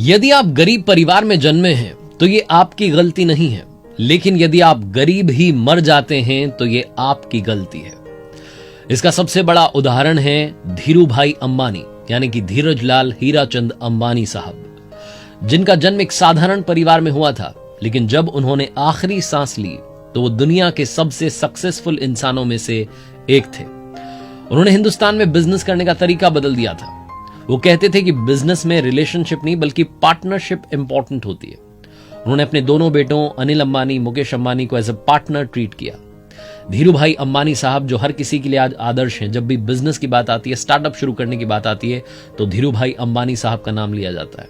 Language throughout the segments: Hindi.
यदि आप गरीब परिवार में जन्मे हैं तो ये आपकी गलती नहीं है, लेकिन यदि आप गरीब ही मर जाते हैं तो ये आपकी गलती है। इसका सबसे बड़ा उदाहरण है धीरूभाई अंबानी यानी कि धीरज लाल हीराचंद अंबानी साहब, जिनका जन्म एक साधारण परिवार में हुआ था, लेकिन जब उन्होंने आखिरी सांस ली तो वो दुनिया के सबसे सक्सेसफुल इंसानों में से एक थे। उन्होंने हिंदुस्तान में बिजनेस करने का तरीका बदल दिया था। वो कहते थे कि बिजनेस में रिलेशनशिप नहीं बल्कि पार्टनरशिप इंपॉर्टेंट होती है। उन्होंने अपने दोनों बेटों अनिल अंबानी, मुकेश अंबानी को एज ए पार्टनर ट्रीट किया। धीरूभाई अंबानी साहब जो हर किसी के लिए आज आदर्श हैं, जब भी बिजनेस की बात आती है, स्टार्टअप शुरू करने की बात आती है तो धीरूभाई अंबानी साहब का नाम लिया जाता है।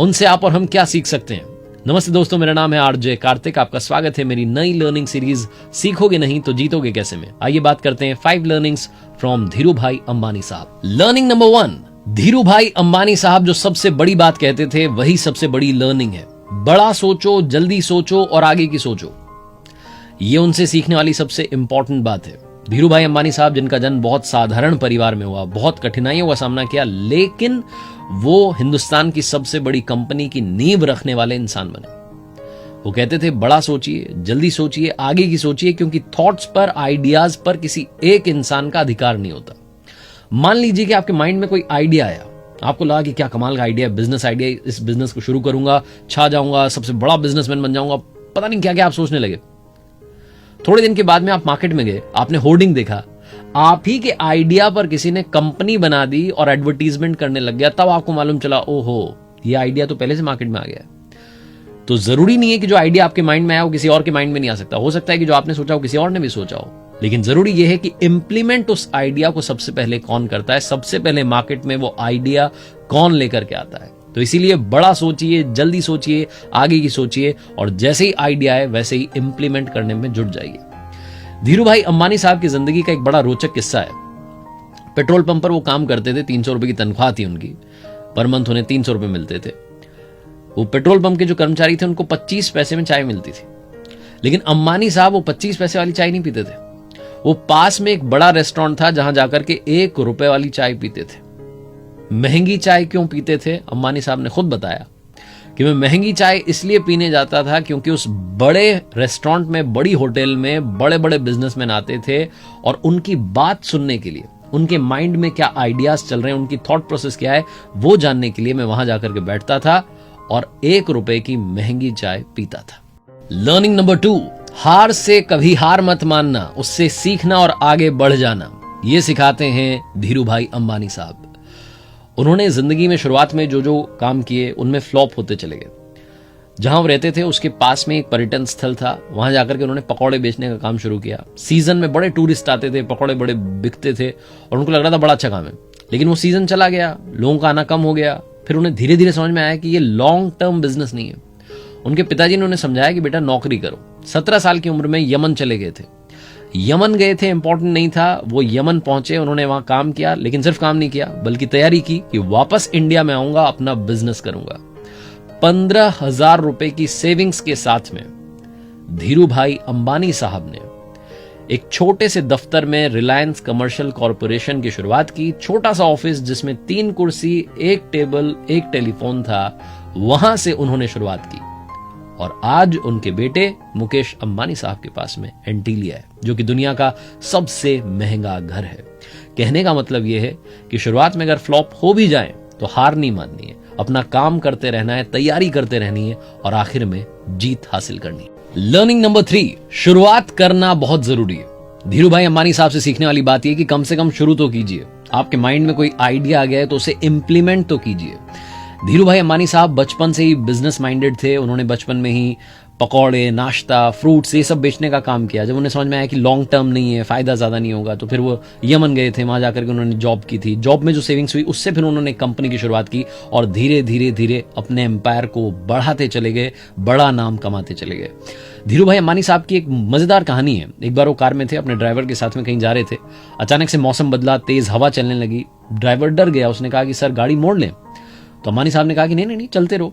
उनसे आप और हम क्या सीख सकते हैं? नमस्ते दोस्तों, मेरा नाम है आरजे कार्तिक। आपका स्वागत है मेरी नई लर्निंग सीरीज सीखोगे नहीं तो जीतोगे कैसे में। आइए बात करते हैं 5 लर्निंग्स फ्रॉम धीरूभाई अंबानी साहब। लर्निंग नंबर 1, धीरूभाई अंबानी साहब जो सबसे बड़ी बात कहते थे वही सबसे बड़ी लर्निंग है। बड़ा सोचो, जल्दी सोचो और आगे की सोचो। ये उनसे सीखने वाली सबसे इंपॉर्टेंट बात है। धीरूभाई अंबानी साहब जिनका जन्म बहुत साधारण परिवार में हुआ, बहुत कठिनाइयों का सामना किया, लेकिन वो हिंदुस्तान की सबसे बड़ी कंपनी की नींव रखने वाले इंसान बने। वो कहते थे बड़ा सोचिए, जल्दी सोचिए, आगे की सोचिए, क्योंकि थॉट्स पर, आइडियाज पर किसी एक इंसान का अधिकार नहीं होता। मान लीजिए कि आपके माइंड में कोई आइडिया आया, आपको लगा कि क्या कमाल का आइडिया है, बिजनेस आइडिया, इस बिजनेस को शुरू करूंगा, छा जाऊंगा, सबसे बड़ा बिजनेसमैन बन जाऊंगा, पता नहीं क्या क्या आप सोचने लगे। थोड़े दिन के बाद में आप मार्केट में गए, आपने होर्डिंग देखा, आप ही के आइडिया पर किसी ने कंपनी बना दी और एडवर्टीजमेंट करने लग गया। तब आपको मालूम चला, ओहो, ये आइडिया तो पहले से मार्केट में आ गया है। तो जरूरी नहीं है कि जो आइडिया आपके माइंड में आया वो किसी और के माइंड में नहीं आ सकता। हो सकता है कि जो आपने सोचा वो किसी और ने भी सोचा हो, लेकिन जरूरी यह है कि इंप्लीमेंट उस आइडिया को सबसे पहले कौन करता है, सबसे पहले मार्केट में वो आइडिया कौन लेकर के आता है। तो इसीलिए बड़ा सोचिए, जल्दी सोचिए, आगे की सोचिए और जैसे ही आइडिया है वैसे ही इंप्लीमेंट करने में जुट जाइए। धीरूभाई अंबानी साहब की जिंदगी का एक बड़ा रोचक किस्सा है। पेट्रोल पंप पर वो काम करते थे, 300 रुपए की तनख्वाह थी उनकी, पर मंथ उन्हें 300 रुपए मिलते थे। वो पेट्रोल पंप के जो कर्मचारी थे उनको 25 पैसे में चाय मिलती थी, लेकिन अंबानी साहब वो 25 पैसे वाली चाय नहीं पीते थे। वो पास में एक बड़ा रेस्टोरेंट था जहां जाकर के 1 रुपए वाली चाय पीते थे। महंगी चाय क्यों पीते थे? अंबानी साहब ने खुद बताया कि मैं महंगी चाय इसलिए पीने जाता था क्योंकि उस बड़े रेस्टोरेंट में, बड़ी होटल में बड़े बड़े बिजनेसमैन आते थे और उनकी बात सुनने के लिए, उनके माइंड में क्या आइडियाज चल रहे हैं, उनकी थॉट प्रोसेस क्या है, वो जानने के लिए मैं वहां जाकर के बैठता था और 1 रुपए की महंगी चाय पीता था। लर्निंग नंबर 2, हार से कभी हार मत मानना, उससे सीखना और आगे बढ़ जाना। ये सिखाते हैं धीरूभाई अंबानी साहब। उन्होंने जिंदगी में शुरुआत में जो जो काम किए उनमें फ्लॉप होते चले गए। जहां वो रहते थे उसके पास में एक पर्यटन स्थल था, वहां जाकर के उन्होंने पकौड़े बेचने का काम शुरू किया। सीजन में बड़े टूरिस्ट आते थे, पकौड़े बड़े बिकते थे और उनको लग रहा था बड़ा अच्छा काम है, लेकिन वो सीजन चला गया, लोगों का आना कम हो गया। फिर उन्हें धीरे धीरे समझ में आया कि ये लॉन्ग टर्म बिजनेस नहीं है। उनके पिताजी ने उन्हें समझाया कि बेटा नौकरी करो। 17 साल की उम्र में यमन चले गए थे। यमन गए थे, इंपॉर्टेंट नहीं था, वो यमन पहुंचे, उन्होंने वहां काम किया, लेकिन सिर्फ काम नहीं किया बल्कि तैयारी की कि वापस इंडिया में आऊंगा, अपना बिजनेस करूंगा। 15,000 रुपए की सेविंग्स के साथ में धीरूभाई अंबानी साहब ने एक छोटे से दफ्तर में रिलायंस कमर्शियल कॉरपोरेशन की शुरुआत की। छोटा सा ऑफिस जिसमें 3 कुर्सी, 1 टेबल, 1 टेलीफोन था, वहां से उन्होंने शुरुआत की और आज उनके बेटे मुकेश अंबानी साहब के पास में एंटीलिया है, जो कि दुनिया का सबसे महंगा घर है। कहने का मतलब यह है कि शुरुआत में अगर फ्लॉप हो भी जाए तो हार नहीं माननी है, अपना काम करते रहना है, तैयारी करते रहनी है और आखिर में जीत हासिल करनी है। लर्निंग नंबर 3, शुरुआत करना बहुत जरूरी है। धीरूभाई अंबानी साहब से सीखने वाली बात यह कि कम से कम शुरू तो कीजिए। आपके माइंड में कोई आइडिया आ गया है तो उसे इंप्लीमेंट तो कीजिए। धीरूभाई अंबानी साहब बचपन से ही बिजनेस माइंडेड थे। उन्होंने बचपन में ही पकौड़े, नाश्ता, फ्रूट्स ये सब बेचने का काम किया। जब उन्हें समझ में आया कि लॉन्ग टर्म नहीं है, फायदा ज्यादा नहीं होगा, तो फिर वो यमन गए थे, वहां जाकर के उन्होंने जॉब की थी। जॉब में जो सेविंग्स हुई उससे फिर उन्होंने कंपनी की शुरुआत की और धीरे धीरे धीरे अपने एम्पायर को बढ़ाते चले गए, बड़ा नाम कमाते चले गए। धीरूभाई अंबानी साहब की एक मजेदार कहानी है। एक बार वो कार में थे, अपने ड्राइवर के साथ में कहीं जा रहे थे। अचानक से मौसम बदला, तेज हवा चलने लगी। ड्राइवर डर गया, उसने कहा कि सर गाड़ी मोड़ लें। तो अंबानी साहब ने कहा कि नहीं, चलते रहो।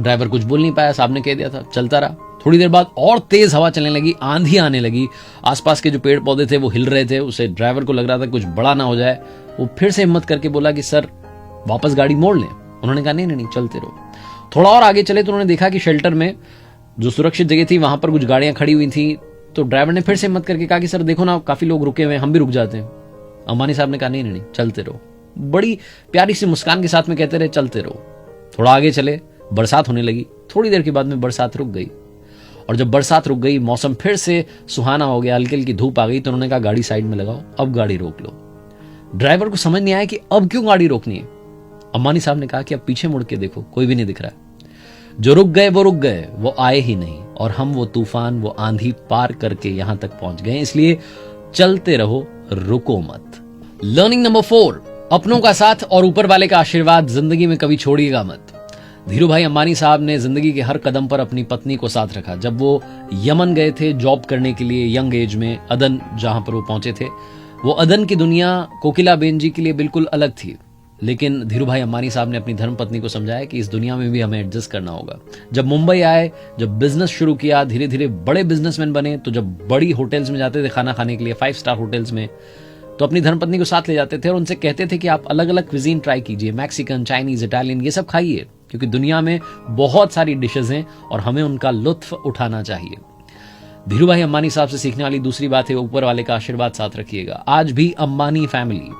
ड्राइवर कुछ बोल नहीं पाया, साहब ने कह दिया था, चलता रहा। थोड़ी देर बाद और तेज हवा चलने लगी, आंधी आने लगी, आसपास के जो पेड़ पौधे थे वो हिल रहे थे। उसे ड्राइवर को लग रहा था कुछ बड़ा ना हो जाए। वो फिर से हिम्मत करके बोला कि सर वापस गाड़ी मोड़ लें। उन्होंने कहा नहीं नहीं नहीं, चलते रहो। थोड़ा और आगे चले तो उन्होंने देखा कि शेल्टर में जो सुरक्षित जगह थी वहां पर कुछ गाड़ियां खड़ी हुई थी। तो ड्राइवर ने फिर से हिम्मत करके कहा कि सर देखो ना, काफी लोग रुके हुए हैं, हम भी रुक जाते हैं। अंबानी साहब ने कहा नहीं नहीं नहीं, चलते रहो। बड़ी प्यारी सी मुस्कान के साथ में कहते रहे चलते रहो। थोड़ा आगे चले, बरसात होने लगी। थोड़ी देर के बाद में बरसात रुक गई, और जब बरसात रुक गई, मौसम फिर से सुहाना हो गया, हल्की हल्की धूप आ गई। तो उन्होंने कहा गाड़ी साइड में लगाओ, अब गाड़ी रोक लो। ड्राइवर को समझ नहीं आया कि अब क्यों गाड़ी रोकनी है। अंबानी साहब ने कहा कि अब पीछे मुड़ के देखो, कोई भी नहीं दिख रहा है। जो रुक गए वो रुक गए, वो आए ही नहीं, और हम वो तूफान, वो आंधी पार करके यहां तक पहुंच गए। इसलिए चलते रहो, रुको मत। लर्निंग नंबर 4, अपनों का साथ और ऊपर वाले का आशीर्वाद जिंदगी में कभी छोड़िएगा मत। धीरू भाई अंबानी साहब ने जिंदगी के हर कदम पर अपनी पत्नी को साथ रखा। जब वो यमन गए थे जॉब करने के लिए यंग एज में, अदन जहां पर वो पहुंचे थे, वो अदन की दुनिया कोकिलाबेन जी के लिए बिल्कुल अलग थी। लेकिन धीरू भाई अंबानी साहब ने अपनी धर्मपत्नी को समझाया कि इस दुनिया में भी हमें एडजस्ट करना होगा। जब मुंबई आए, जब बिजनेस शुरू किया, धीरे धीरे बड़े बिजनेसमैन बने, तो जब बड़ी होटल्स में जाते थे खाना खाने के लिए, 5 स्टार होटल्स में, तो अपनी धर्मपत्नी को साथ ले जाते थे और उनसे कहते थे कि आप अलग अलग क्विजीन ट्राई कीजिए, मैक्सिकन, चाइनीज, इटालियन, ये सब खाइए, क्योंकि दुनिया में बहुत सारी डिशेज हैं और हमें उनका लुत्फ उठाना चाहिए। धीरू भाई अंबानी साहब से सीखने वाली दूसरी बात है, ऊपर वाले का आशीर्वाद साथ रखिएगा। आज भी अंबानी फैमिली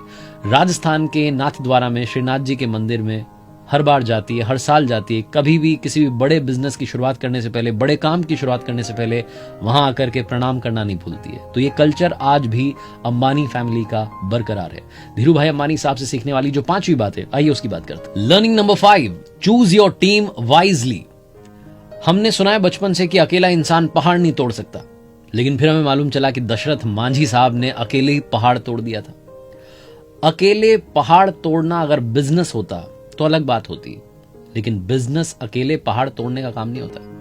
राजस्थान के नाथद्वारा में श्रीनाथ जी के मंदिर में हर बार जाती है, हर साल जाती है। कभी भी किसी भी बड़े बिजनेस की शुरुआत करने से पहले, बड़े काम की शुरुआत करने से पहले वहां आकर के प्रणाम करना नहीं भूलती है। तो ये कल्चर आज भी अंबानी फैमिली का बरकरार है। धीरू भाई अंबानी साहब से सीखने वाली जो 5वीं बात है, आइए उसकी बात करते हैं। Learning number 5, choose your team wisely. हमने सुना है बचपन से कि अकेला इंसान पहाड़ नहीं तोड़ सकता, लेकिन फिर हमें मालूम चला कि दशरथ मांझी साहब ने अकेले ही पहाड़ तोड़ दिया था। अकेले पहाड़ तोड़ना अगर बिजनेस होता तो अलग बात होती, लेकिन बिजनेस अकेले पहाड़ तोड़ने का काम नहीं होता।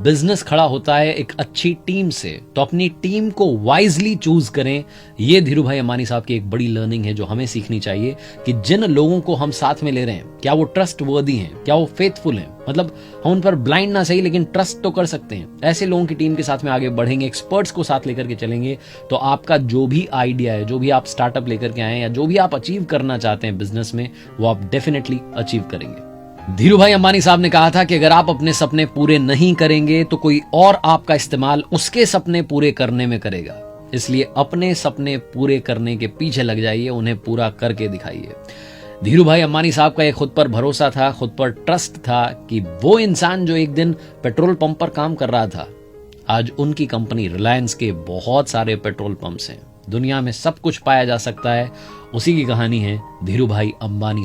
बिजनेस खड़ा होता है एक अच्छी टीम से। तो अपनी टीम को वाइजली चूज करें। यह धीरू भाई अंबानी साहब की एक बड़ी लर्निंग है जो हमें सीखनी चाहिए कि जिन लोगों को हम साथ में ले रहे हैं, क्या वो ट्रस्ट वर्दी हैं, क्या वो फेथफुल हैं। मतलब हम उन पर ब्लाइंड ना सही, लेकिन ट्रस्ट तो कर सकते हैं। ऐसे लोगों की टीम के साथ में आगे बढ़ेंगे, एक्सपर्ट्स को साथ लेकर के चलेंगे, तो आपका जो भी आइडिया है, जो भी आप स्टार्टअप लेकर के आए हैं, या जो भी आप अचीव करना चाहते हैं बिजनेस में, वो आप डेफिनेटली अचीव करेंगे। धीरू भाई अंबानी साहब ने कहा था कि अगर आप अपने सपने पूरे नहीं करेंगे तो कोई और आपका इस्तेमाल उसके सपने पूरे करने में करेगा। इसलिए अपने सपने पूरे करने के पीछे लग जाइए, उन्हें पूरा करके दिखाइए। धीरू भाई अंबानी साहब का एक खुद पर भरोसा था, खुद पर ट्रस्ट था कि वो इंसान जो एक दिन पेट्रोल पंप पर काम कर रहा था, आज उनकी कंपनी रिलायंस के बहुत सारे पेट्रोल पंप्स हैं। दुनिया में सब कुछ पाया जा सकता है, उसी की कहानी है धीरू भाई अंबानी